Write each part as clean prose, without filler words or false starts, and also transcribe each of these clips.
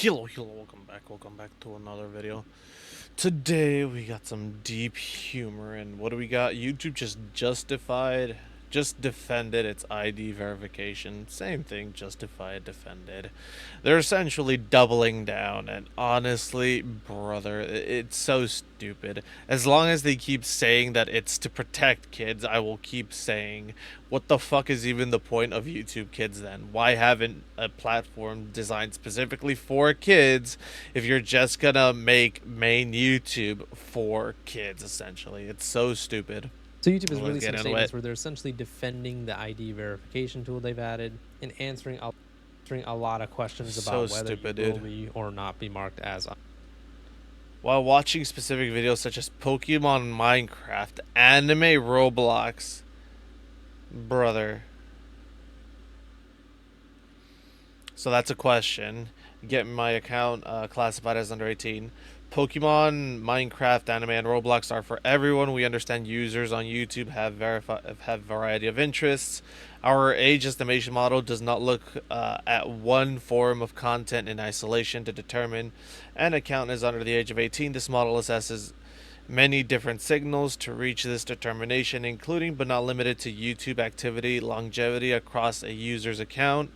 Hello, welcome back to another video. Today we got some deep humor, and what do we got? YouTube just defended its ID verification. Same thing, justified, defended. They're essentially doubling down, and honestly, brother, it's so stupid. As long as they keep saying that it's to protect kids, I will keep saying, what the fuck is even the point of YouTube Kids then? Why haven't a platform designed specifically for kids if you're just gonna make main YouTube for kids, essentially? It's so stupid. So YouTube has Let's released get some into statements it. where they're essentially defending the ID verification tool they've added and answering a lot of questions So about whether stupid, you will dude. be or not be marked as. While watching specific videos such as Pokemon, Minecraft, anime, Roblox, brother. So that's a question. Get my account classified as under 18. Pokemon, Minecraft, anime, and Roblox are for everyone. We understand users on YouTube have variety of interests. Our age estimation model does not look at one form of content in isolation to determine an account is under the age of 18. This model assesses many different signals to reach this determination, including but not limited to YouTube activity, longevity across a user's account,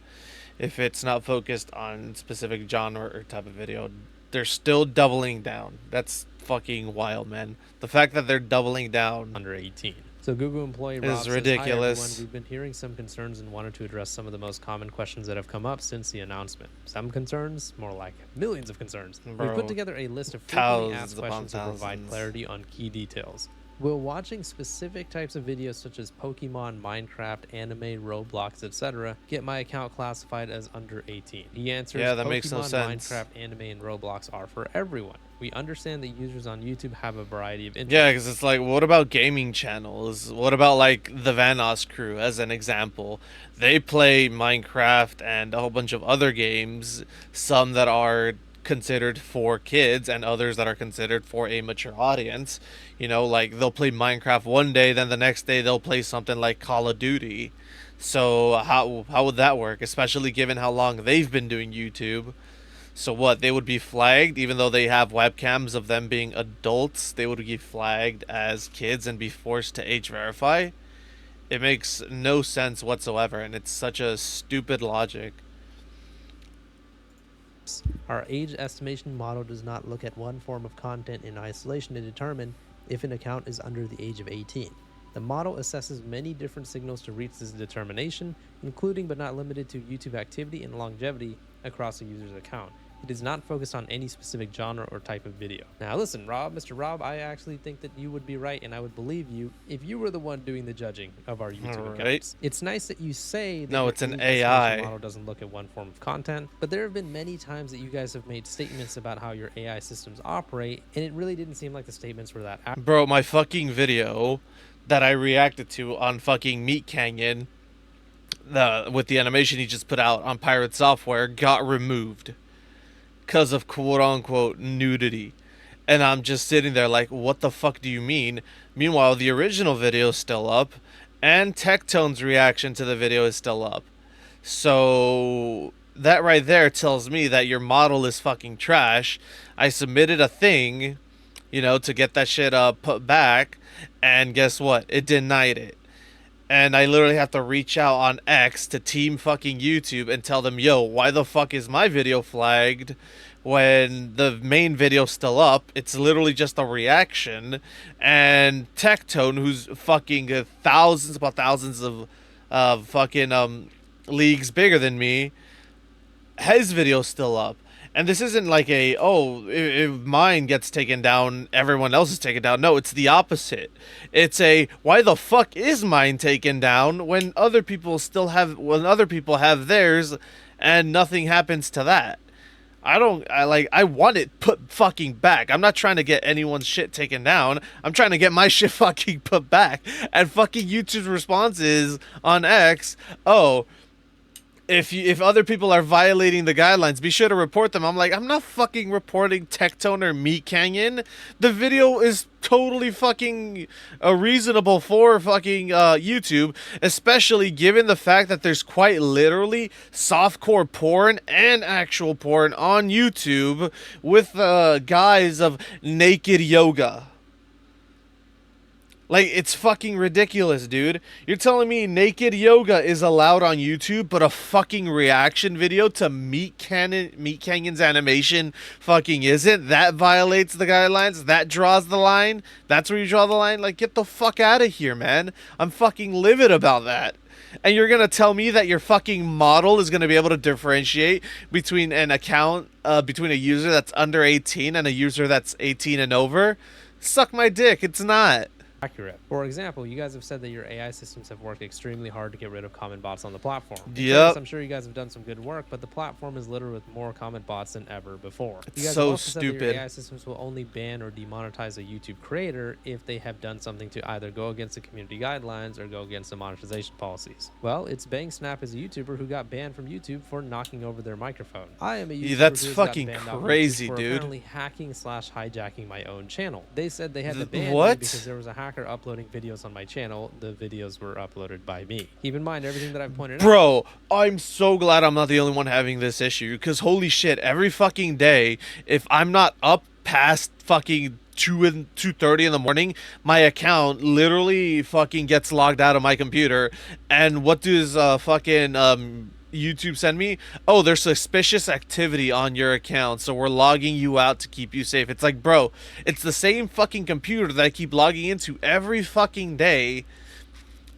if it's not focused on specific genre or type of video. They're still doubling down. That's fucking wild, man. The fact that they're doubling down Under 18. So Google employee Rob is says, "Hi ridiculous. everyone, we've been hearing some concerns and wanted to address some of the most common questions that have come up since the announcement. Some concerns, more like millions of concerns. Bro, We've put together a list of frequently asked thousands upon questions to provide thousands. clarity on key details. Will watching specific types of videos such as Pokemon, Minecraft, anime, Roblox, etc. get my account classified as under 18? He answers, Yeah, that Pokemon, makes no sense. Minecraft, anime, and Roblox are for everyone. We understand that users on YouTube have a variety of interests." Yeah, because it's like, what about gaming channels? What about like the Vanos crew, as an example? They play Minecraft and a whole bunch of other games, some that are considered for kids and others that are considered for a mature audience. You know, like they'll play Minecraft one day, then the next day they'll play something like Call of Duty. So how would that work, especially given how long they've been doing YouTube? So what, they would be flagged even though they have webcams of them being adults? They would be flagged as kids and be forced to age verify? It makes no sense whatsoever, and it's such a stupid logic. Our age estimation model does not look at one form of content in isolation to determine if an account is under the age of 18. The model assesses many different signals to reach this determination, including but not limited to YouTube activity and longevity across a user's account. It is not focused on any specific genre or type of video. Now listen, Mr. Rob, I actually think that you would be right, and I would believe you if you were the one doing the judging of our YouTube accounts. It's nice that you say that No, your it's an age estimation AI. model doesn't look at one form of content, but there have been many times that you guys have made statements about how your AI systems operate, and it really didn't seem like the statements were that accurate. Bro, my fucking video that I reacted to on fucking Meat Canyon, with the animation he just put out on Pirate Software, got removed because of quote-unquote nudity. And I'm just sitting there like, what the fuck do you mean? Meanwhile, the original video is still up, and Tectone's reaction to the video is still up. So that right there tells me that your model is fucking trash. I submitted a thing, to get that shit put back, and guess what? It denied it. And I literally have to reach out on X to team fucking YouTube and tell them, yo, why the fuck is my video flagged when the main video's still up? It's literally just a reaction. And Tectone, who's fucking thousands of fucking leagues bigger than me, his video's still up. And this isn't like if mine gets taken down, everyone else is taken down. No, it's the opposite. It's why the fuck is mine taken down when other people have theirs and nothing happens to that? I want it put fucking back. I'm not trying to get anyone's shit taken down. I'm trying to get my shit fucking put back. And fucking YouTube's response is on X, oh, if other people are violating the guidelines, be sure to report them. I'm like, I'm not fucking reporting Tectone or Meat Canyon. The video is totally fucking reasonable for fucking YouTube, especially given the fact that there's quite literally softcore porn and actual porn on YouTube with guise of naked yoga. Like, it's fucking ridiculous, dude. You're telling me naked yoga is allowed on YouTube, but a fucking reaction video to Meat Canyon's animation fucking isn't? That violates the guidelines? That draws the line? That's where you draw the line? Like, get the fuck out of here, man. I'm fucking livid about that. And you're gonna tell me that your fucking model is gonna be able to differentiate between an account, between a user that's under 18 and a user that's 18 and over? Suck my dick, it's not. Accurate. For example, you guys have said that your AI systems have worked extremely hard to get rid of comment bots on the platform. Yep. I'm sure you guys have done some good work, but the platform is littered with more comment bots than ever before. It's you guys so have also said that stupid. your AI systems will only ban or demonetize a YouTube creator if they have done something to either go against the community guidelines or go against the monetization policies. Well, it's Bang Snap as a YouTuber who got banned from YouTube for knocking over their microphone. I am a YouTuber That's who's fucking got banned crazy, for dude. apparently hacking / hijacking my own channel. They said they had to ban me what? because there was a hacker uploading videos on my channel. The videos were uploaded by me. Keep in mind everything that I've pointed out. Bro, I'm so glad I'm not the only one having this issue, because holy shit, every fucking day, if I'm not up past fucking 2:30 in the morning, my account literally fucking gets logged out of my computer. And what does fucking YouTube send me? Oh, there's suspicious activity on your account, so we're logging you out to keep you safe. It's like, bro, it's the same fucking computer that I keep logging into every fucking day,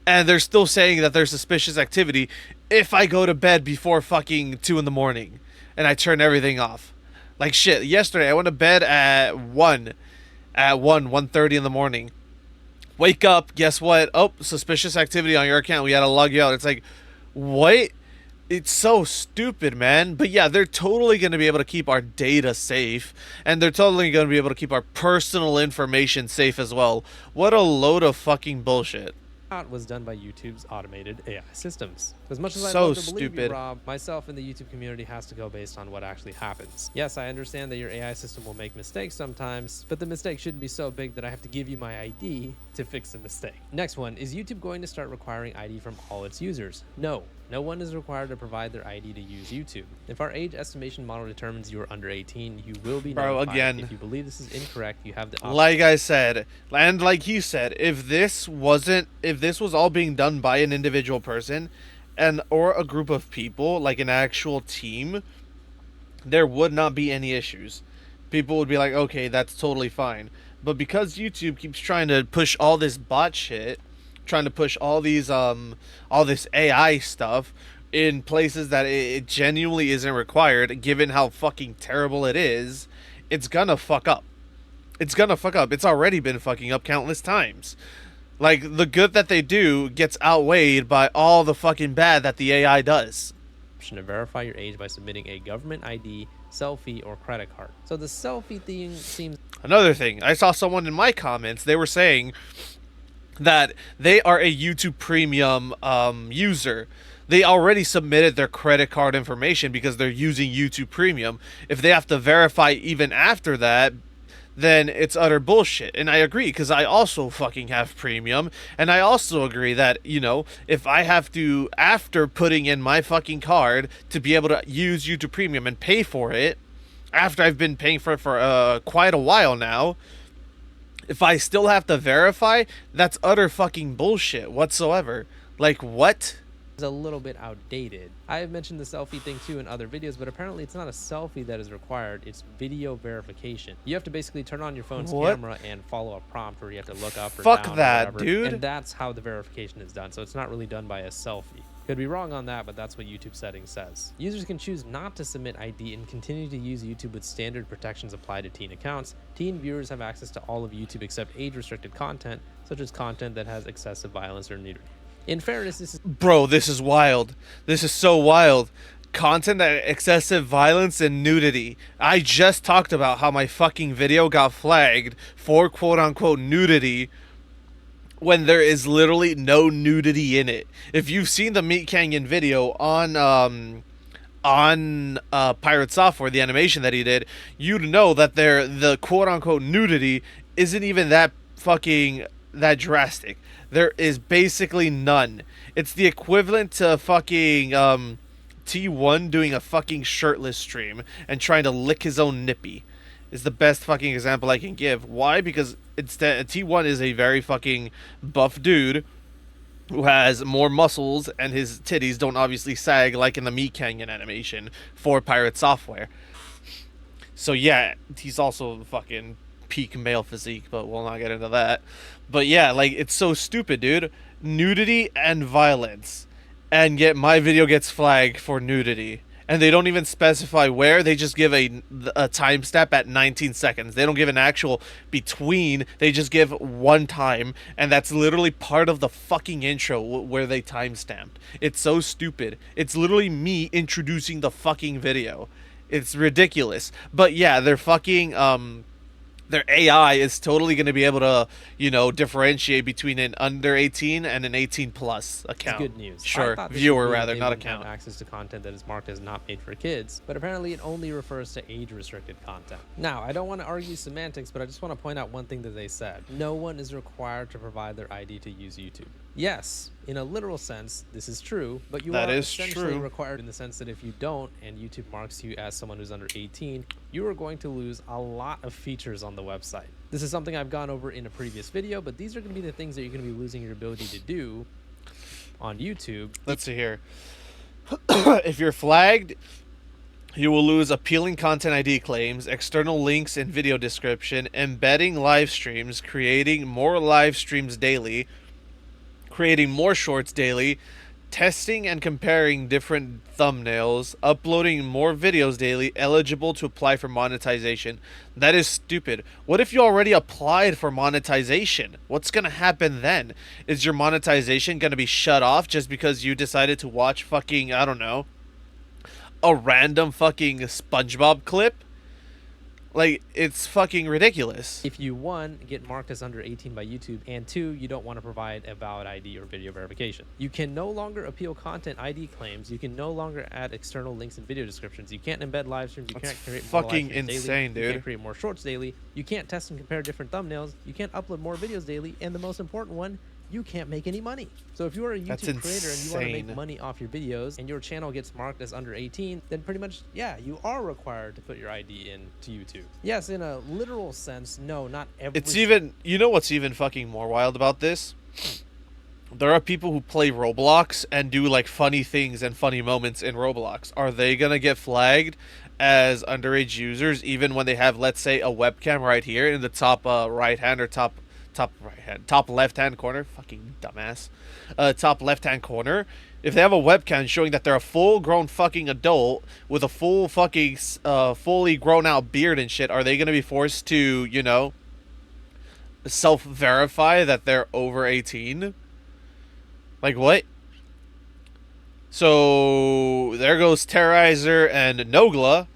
and they're still saying that there's suspicious activity if I go to bed before fucking 2 in the morning and I turn everything off. Like, shit, yesterday I went to bed at 1:30 in the morning. Wake up, guess what? Oh, suspicious activity on your account. We gotta log you out. It's like, what? It's so stupid, man. But yeah, they're totally going to be able to keep our data safe, and they're totally going to be able to keep our personal information safe as well. What a load of fucking bullshit. Was done by YouTube's automated AI systems. As much as I So love to believe stupid. you, Rob, myself and the YouTube community has to go based on what actually happens. Yes, I understand that your AI system will make mistakes sometimes, but the mistake shouldn't be so big that I have to give you my ID to fix the mistake. Next one, is YouTube going to start requiring ID from all its users? No. No one is required to provide their ID to use YouTube. If our age estimation model determines you are under 18, you will be notified. Again, if you believe this is incorrect, you have the option. Like I said, and like he said, if this was all being done by an individual person and or a group of people, like an actual team, there would not be any issues. People would be like, okay, that's totally fine. But because YouTube keeps trying to push all this bot shit, trying to push all these all this AI stuff in places that it genuinely isn't required, given how fucking terrible it is, it's gonna fuck up. It's gonna fuck up. It's already been fucking up countless times. Like, the good that they do gets outweighed by all the fucking bad that the AI does. To verify your age by submitting a government ID, selfie, or credit card. So the selfie thing seems... Another thing, I saw someone in my comments, they were saying that they are a YouTube Premium user. They already submitted their credit card information because they're using YouTube Premium. If they have to verify even after that, then it's utter bullshit. And I agree, because I also fucking have Premium, and I also agree that, you know, if I have to, after putting in my fucking card to be able to use YouTube Premium and pay for it, after I've been paying for it for quite a while now, if I still have to verify, that's utter fucking bullshit whatsoever. Like, what? Is a little bit outdated. I have mentioned the selfie thing too in other videos, but apparently it's not a selfie that is required, it's video verification. You have to basically turn on your phone's camera and follow a prompt where you have to look up or Fuck down that, or whatever, dude. and that's how the verification is done. So it's not really done by a selfie. Could be wrong on that, but that's what YouTube settings says. Users can choose not to submit ID and continue to use YouTube with standard protections applied to teen accounts. Teen viewers have access to all of YouTube except age-restricted content, such as content that has excessive violence or nudity. In fairness, this is... Bro, this is wild. This is so wild. Content that excessive violence and nudity. I just talked about how my fucking video got flagged for quote-unquote nudity, when there is literally no nudity in it. If you've seen the Meat Canyon video on Pirate Software, the animation that he did, you'd know that the quote unquote nudity isn't even that drastic. There is basically none. It's the equivalent to fucking T1 doing a fucking shirtless stream and trying to lick his own nippy. Is the best fucking example I can give. Why? Because T1 is a very fucking buff dude who has more muscles, and his titties don't obviously sag like in the Meat Canyon animation for Pirate Software. So yeah, he's also fucking peak male physique, but we'll not get into that. But yeah, like, it's so stupid, dude. Nudity and violence, and yet my video gets flagged for nudity. And they don't even specify where. They just give a timestamp at 19 seconds. They don't give an actual between. They just give one time. And that's literally part of the fucking intro where they timestamped. It's so stupid. It's literally me introducing the fucking video. It's ridiculous. But yeah, they're fucking their AI is totally going to be able to, differentiate between an under 18 and an 18 plus account. It's good news. Sure, viewer rather, not account. Access to content that is marked as not made for kids, but apparently it only refers to age-restricted content. Now, I don't want to argue semantics, but I just want to point out one thing that they said. No one is required to provide their ID to use YouTube. Yes, in a literal sense, this is true, but you are essentially required in the sense that if you don't, and YouTube marks you as someone who's under 18, you are going to lose a lot of features on the website. This is something I've gone over in a previous video, but these are going to be the things that you're going to be losing your ability to do on YouTube. Let's see here. If you're flagged, you will lose appealing content ID claims, external links in video description, embedding live streams, creating more live streams daily, creating more shorts daily, testing and comparing different thumbnails, uploading more videos daily, eligible to apply for monetization. That is stupid. What if you already applied for monetization? What's going to happen then? Is your monetization going to be shut off just because you decided to watch fucking, I don't know, a random fucking SpongeBob clip? Like, it's fucking ridiculous. If you, one, get marked as under 18 by YouTube, and two, you don't want to provide a valid ID or video verification. You can no longer appeal content ID claims. You can no longer add external links in video descriptions. You can't embed live streams. You can't create more fucking live streams insane, daily. You dude. can't create more shorts daily. You can't test and compare different thumbnails. You can't upload more videos daily. And the most important one, you can't make any money. So if you are a YouTube creator and you want to make money off your videos and your channel gets marked as under 18, then pretty much, yeah, you are required to put your ID in to YouTube. Yes, in a literal sense, no, not every... It's even... You know what's even fucking more wild about this? There are people who play Roblox and do, like, funny things and funny moments in Roblox. Are they gonna get flagged as underage users even when they have, let's say, a webcam right here in the top right hand or top left hand corner? Fucking dumbass. Top left hand corner. If they have a webcam showing that they're a full grown fucking adult with a full fucking fully grown out beard and shit, are they gonna be forced to, self verify that they're over 18? Like, what? So there goes Terrorizer and Nogla,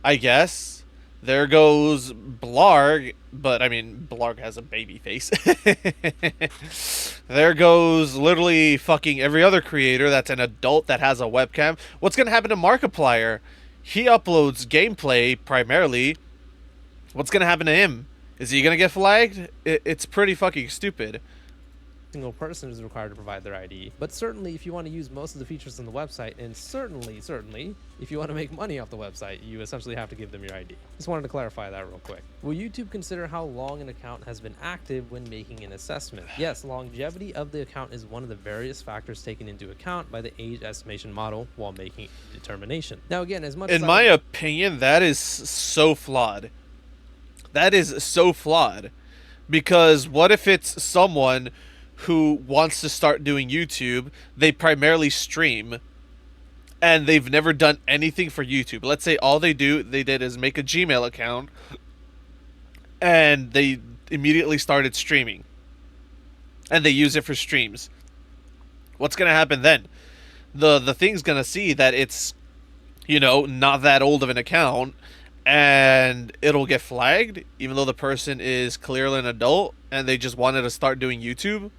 I guess. There goes Blarg, but I mean, Blarg has a baby face. There goes literally fucking every other creator that's an adult that has a webcam. What's going to happen to Markiplier? He uploads gameplay primarily. What's going to happen to him? Is he going to get flagged? It's pretty fucking stupid. Single person is required to provide their ID, but certainly if you want to use most of the features on the website, and certainly if you want to make money off the website, you essentially have to give them your ID. Just wanted to clarify that real quick. Will YouTube consider how long an account has been active when making an assessment? Yes, longevity of the account is one of the various factors taken into account by the age estimation model while making a determination. Now again, as much as in my opinion, that is so flawed. That is so flawed. Because what if it's someone who wants to start doing YouTube, they primarily stream, and they've never done anything for YouTube. Let's say all they did is make a Gmail account, and they immediately started streaming, and they use it for streams. What's going to happen then? The thing's going to see that it's, not that old of an account, and it'll get flagged, even though the person is clearly an adult, and they just wanted to start doing YouTube.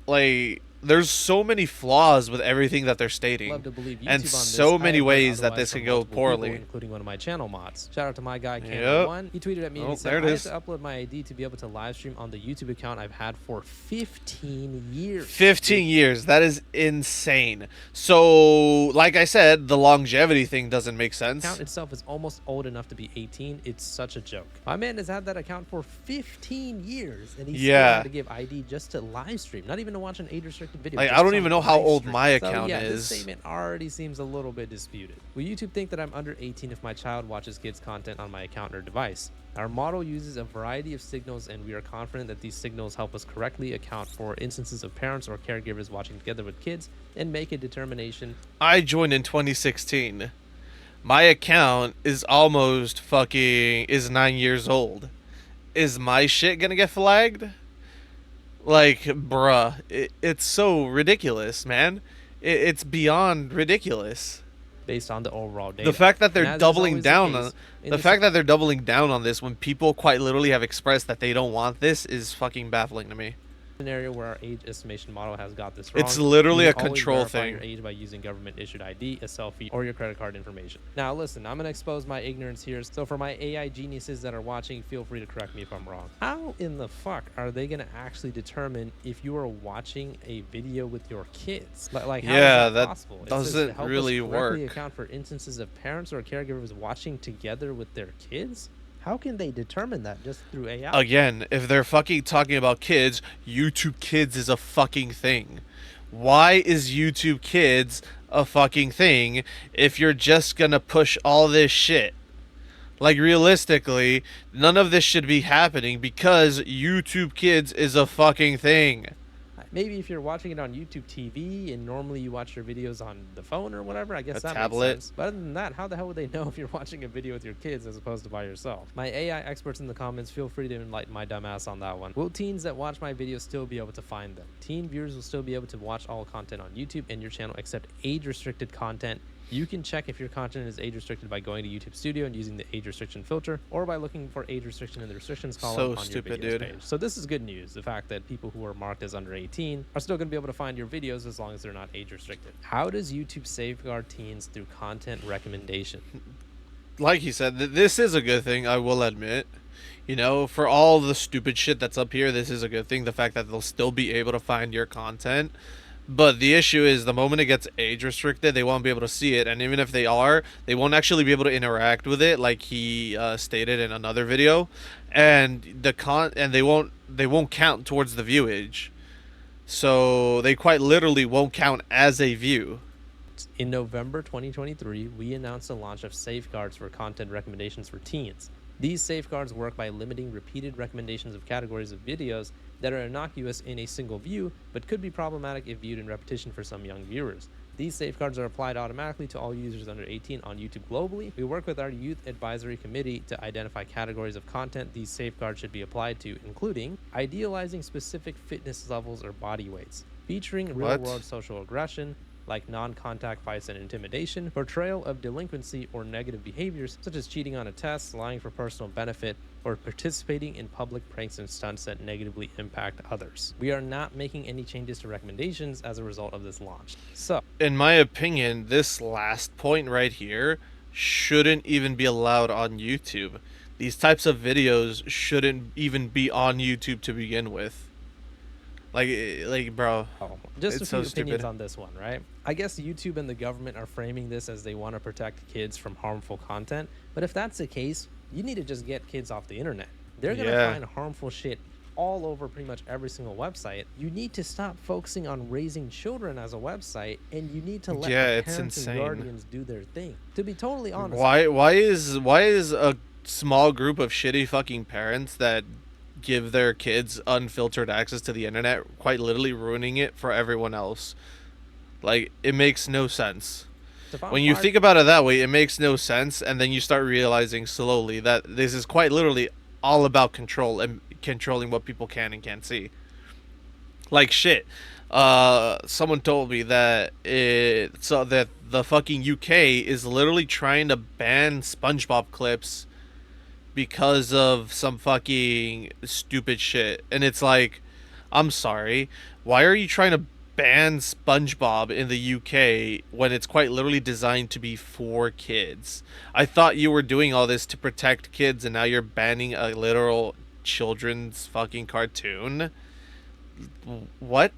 like there's so many flaws with everything that they're stating, Love to believe YouTube and on this. so I many have heard ways that otherwise this from can go multiple people, poorly. including one of my channel mods. Shout out to my guy Yep. Cameron1. He tweeted at me and Oh, he said, there it I had is. to upload my ID to be able to live stream on the YouTube account I've had for 15 years. 15 years. That is insane. So, like I said, the longevity thing doesn't make The account sense. itself is almost old enough to be 18. It's such a joke. My man has had that account for 15 years, and he still Yeah. had to give ID just to live stream, not even to watch an age-restricted video. Like, just I don't to even know how live old stream. my So, account yeah, this is. statement already seems a little bit disputed. Will YouTube think that I'm under 18 if my child watches kids' content on my account or device? Our model uses a variety of signals, and we are confident that these signals help us correctly account for instances of parents or caregivers watching together with kids and make a determination. I joined in 2016. My account is almost fucking is 9 years old. Is my shit gonna get flagged? Like, bruh, it's so ridiculous, man. It's beyond ridiculous. Based on the overall data. The fact that And they're as is doubling always down case, on in the this fact that they're doubling down on this when people quite literally have expressed that they don't want this is fucking baffling to me. scenario where our age estimation model has got this wrong, It's literally you a can always control verify thing. your age by using government issued ID, a selfie, or your credit card information. Now listen, I'm gonna expose my ignorance here, so for my AI geniuses that are watching, feel free to correct me if I'm wrong. How in the fuck are they gonna actually determine if you are watching a video with your kids? Like how Yeah, is that possible? It says doesn't to help us really correctly work. account for instances of parents or caregivers watching together with their kids. How can they determine that just through AI? Again, if they're fucking talking about kids, YouTube Kids is a fucking thing. Why is YouTube Kids a fucking thing if you're just gonna push all this shit? Like, realistically, none of this should be happening because YouTube Kids is a fucking thing. Maybe if you're watching it on YouTube TV and normally you watch your videos on the phone or whatever, I guess A that tablet. makes sense. But other than that, how the hell would they know if you're watching a video with your kids as opposed to by yourself? My AI experts in the comments, feel free to enlighten my dumbass on that one. Will teens that watch my videos still be able to find them? Teen viewers will still be able to watch all content on YouTube and your channel except age-restricted content. You can check if your content is age restricted by going to YouTube Studio and using the age restriction filter, or by looking for age restriction in the restrictions column So on stupid, your videos dude. page. So this is good news, the fact that people who are marked as under 18 are still going to be able to find your videos as long as they're not age restricted. How does YouTube safeguard teens through content recommendation? Like he said, this is a good thing, I will admit. You know, for all the stupid shit that's up here, this is a good thing. The fact that they'll still be able to find your content. But the issue is the moment it gets age restricted, they won't be able to see it. And even if they are, they won't actually be able to interact with it, like he stated in another video. And they won't count towards the viewage. So they quite literally won't count as a view. In November 2023, we announced the launch of safeguards for content recommendations for teens. These safeguards work by limiting repeated recommendations of categories of videos that are innocuous in a single view, but could be problematic if viewed in repetition for some young viewers. These safeguards are applied automatically to all users under 18 on YouTube globally. We work with our Youth Advisory Committee to identify categories of content these safeguards should be applied to, including idealizing specific fitness levels or body weights, featuring real-world social aggression, like non-contact fights and intimidation, portrayal of delinquency or negative behaviors such as cheating on a test, lying for personal benefit, or participating in public pranks and stunts that negatively impact others. We are not making any changes to recommendations as a result of this launch. So, In my opinion, this last point right here shouldn't even be allowed on YouTube. These types of videos shouldn't even be on YouTube to begin with. Like, bro, just it's a few so opinions stupid. on this one, right? I guess YouTube and the government are framing this as they want to protect kids from harmful content. But if that's the case, you need to just get kids off the internet. They're going to Yeah. find harmful shit all over pretty much every single website. You need to stop focusing on raising children as a website, and you need to let Yeah, the it's parents and insane. guardians do their thing. To be totally honest, Why is a small group of shitty fucking parents that give their kids unfiltered access to the internet quite literally ruining it for everyone else? Like, it makes no sense. When you think about it that way, it makes no sense, and then you start realizing slowly that this is quite literally all about control and controlling what people can and can't see. Like, shit. Someone told me that that the fucking UK is literally trying to ban SpongeBob clips because of some fucking stupid shit. And it's like, I'm sorry. Why are you trying to ban SpongeBob in the UK when it's quite literally designed to be for kids? I thought you were doing all this to protect kids, and now you're banning a literal children's fucking cartoon. What?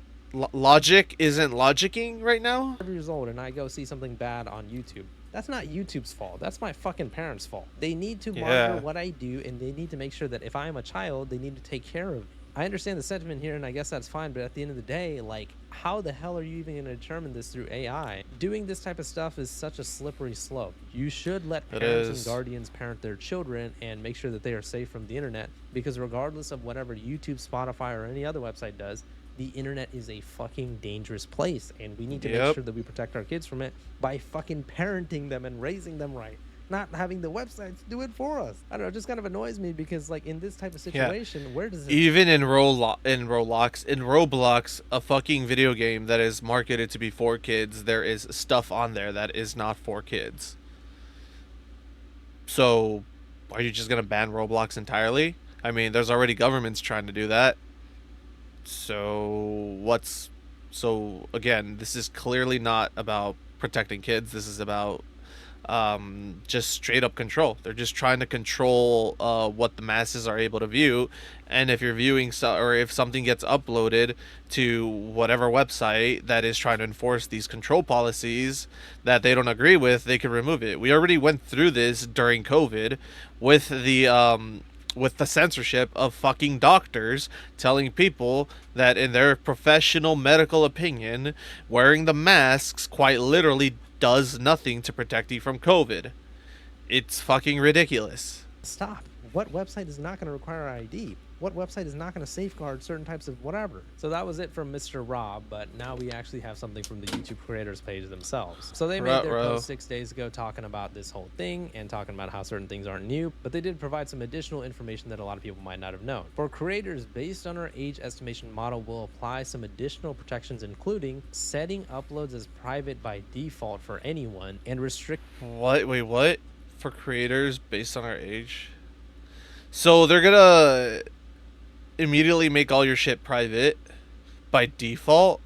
Logic isn't logicking right now? 5 years old and I go see something bad on YouTube, that's not YouTube's fault. That's my fucking parents' fault. They need to monitor Yeah, what I do, and they need to make sure that if I am a child, they need to take care of me. I understand the sentiment here, and I guess that's fine, but at the end of the day, like, how the hell are you even going to determine this through AI? Doing this type of stuff is such a slippery slope. You should let it parents and is. guardians parent their children and make sure that they are safe from the internet, because regardless of whatever YouTube, Spotify, or any other website does, the internet is a fucking dangerous place, and we need to make Yep. sure that we protect our kids from it by fucking parenting them and raising them right, not having the websites do it for us. I don't know, it just kind of annoys me, because like in this type of Yeah. situation, where does it Even in Roblox, a fucking video game that is marketed to be for kids, there is stuff on there that is not for kids. So, are you just gonna ban Roblox entirely? I mean, there's already governments trying to do that. So, so again, this is clearly not about protecting kids. This is about just straight up control. They're just trying to control what the masses are able to view, and if you're viewing or if something gets uploaded to whatever website that is trying to enforce these control policies that they don't agree with, they can remove it. We already went through this during COVID with the censorship of fucking doctors telling people that in their professional medical opinion, wearing the masks quite literally does nothing to protect you from COVID. It's fucking ridiculous. stop? What website is not going to require ID? What website is not going to safeguard certain types of whatever? So that was it from Mr. Rob, but now we actually have something from the YouTube creators page themselves. So they made their Ruh-roh. post 6 days ago talking about this whole thing and talking about how certain things aren't new, but they did provide some additional information that a lot of people might not have known. For creators, based on our age estimation model, will apply some additional protections, including setting uploads as private by default for anyone and restrict. What? Wait, what? For creators based on our age? So they're gonna immediately make all your shit private by default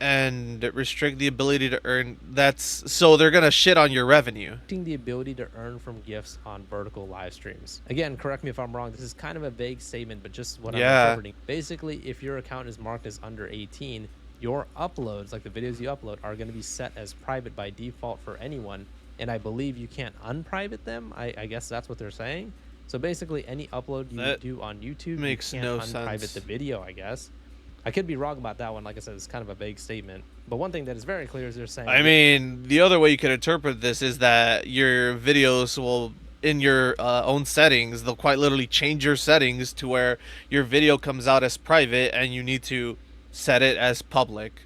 and restrict the ability to earn. That's so they're gonna shit on your revenue. The ability to earn from gifts on vertical live streams. Again, correct me if I'm wrong. This is kind of a vague statement, but just what I'm interpreting. Basically, if your account is marked as under 18, your uploads, like the videos you upload, are going to be set as private by default for anyone. And I believe you can't unprivate them. I guess that's what they're saying. So basically, any upload you That do on YouTube, makes you can't no unprivate sense. the video, I guess. I could be wrong about that one. Like I said, it's kind of a vague statement. But one thing that is very clear is they're saying... I mean, the other way you could interpret this is that your videos will, in your own settings, they'll quite literally change your settings to where your video comes out as private and you need to set it as public.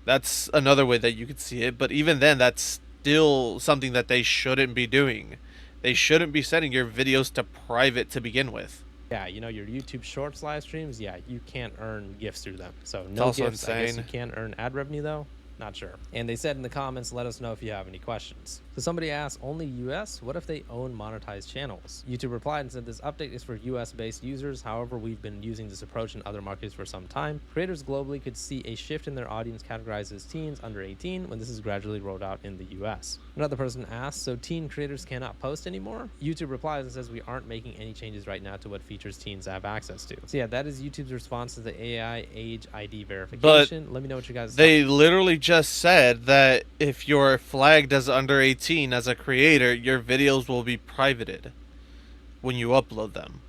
That's another way that you could see it. But even then, that's still something that they shouldn't be doing. They shouldn't be setting your videos to private to begin with. Yeah, you know, your YouTube Shorts live streams, yeah, you can't earn gifts through them. So It's no also gifts. I guess you insane. can earn ad revenue, though. Not sure. And they said in the comments, let us know if you have any questions. So somebody asked, only US? What if they own monetized channels? YouTube replied and said, this update is for US-based users. However, we've been using this approach in other markets for some time. Creators globally could see a shift in their audience categorized as teens under 18 when this is gradually rolled out in the US. Another person asked, so teen creators cannot post anymore? YouTube replies and says, we aren't making any changes right now to what features teens have access to. So yeah, that is YouTube's response to the AI age ID verification. Let me know what you guys They literally just said that if you're flagged as under 18 as a creator, your videos will be privated when you upload them.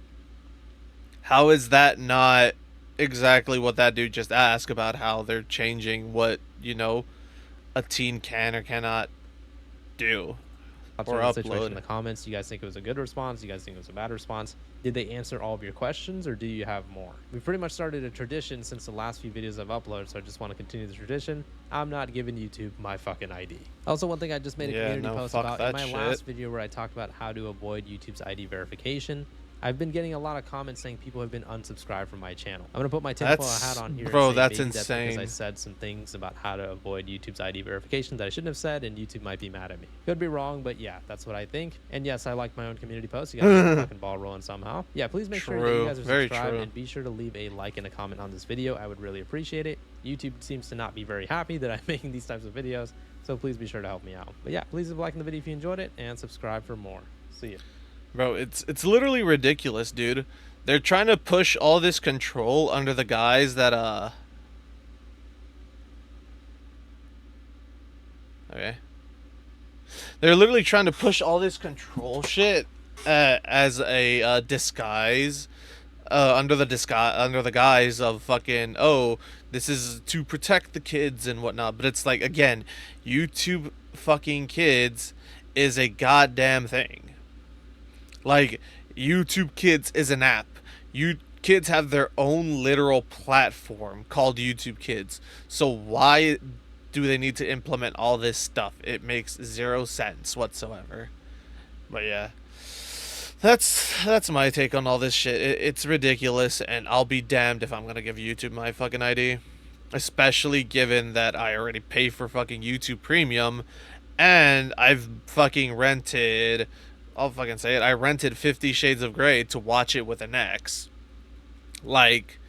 How is that not exactly what that dude just asked about how they're changing what, a teen can or cannot do or the situation in upload? the comments. You guys think it was a good response? You guys think it was a bad response? Did they answer all of your questions, or do you have more? We've pretty much started a tradition since the last few videos I've uploaded, so I just want to continue the tradition. I'm not giving YouTube my fucking ID. Also, one thing I just made a community post fuck about that in my shit. last video where I talked about how to avoid YouTube's ID verification. I've been getting a lot of comments saying people have been unsubscribed from my channel. I'm gonna put my tinfoil hat That's, on here and bro, say that's maybe that's because I insane. said some things about how to avoid YouTube's ID verification that I shouldn't have said, and YouTube might be mad at me. Could be wrong, but yeah, that's what I think. And yes, I like my own community posts. You gotta get the fucking ball rolling somehow. Yeah, please make sure that you True, guys are very subscribed, true. and be sure to leave a like and a comment on this video. I would really appreciate it. YouTube seems to not be very happy that I'm making these types of videos, so please be sure to help me out. But yeah, please leave a like in the video if you enjoyed it, and subscribe for more. See ya. Bro, it's literally ridiculous, dude. They're trying to push all this control under the guise that okay. They're literally trying to push all this control shit as a disguise under the guise of fucking, oh, this is to protect the kids and whatnot. But it's like, again, YouTube fucking kids is a goddamn thing. Like, YouTube Kids is an app. You kids have their own literal platform called YouTube Kids. So why do they need to implement all this stuff? It makes zero sense whatsoever. But yeah, that's my take on all this shit. It's ridiculous, and I'll be damned if I'm gonna give YouTube my fucking ID. Especially given that I already pay for fucking YouTube Premium, and I've fucking rented. I'll fucking say it. I rented 50 Shades of Grey to watch it with an ex. Like,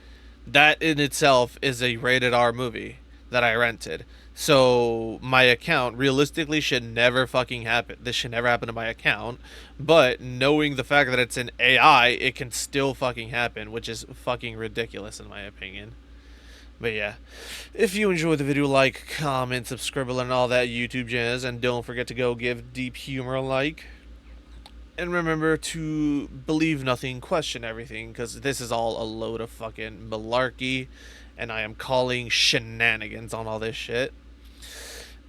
that in itself is a rated R movie that I rented. So my account realistically should never fucking happen. This should never happen to my account. But knowing the fact that it's an AI, it can still fucking happen, which is fucking ridiculous in my opinion. But yeah, if you enjoyed the video, like, comment, subscribe, and all that YouTube jazz, and don't forget to go give Deep Humor a like. And remember to believe nothing, question everything, because this is all a load of fucking malarkey, and I am calling shenanigans on all this shit.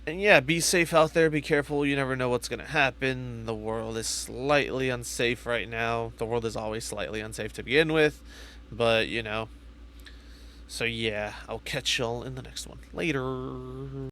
And yeah, be safe out there, be careful, you never know what's gonna happen. The world is slightly unsafe right now. The world is always slightly unsafe to begin with, but you know. So yeah, I'll catch y'all in the next one. Later.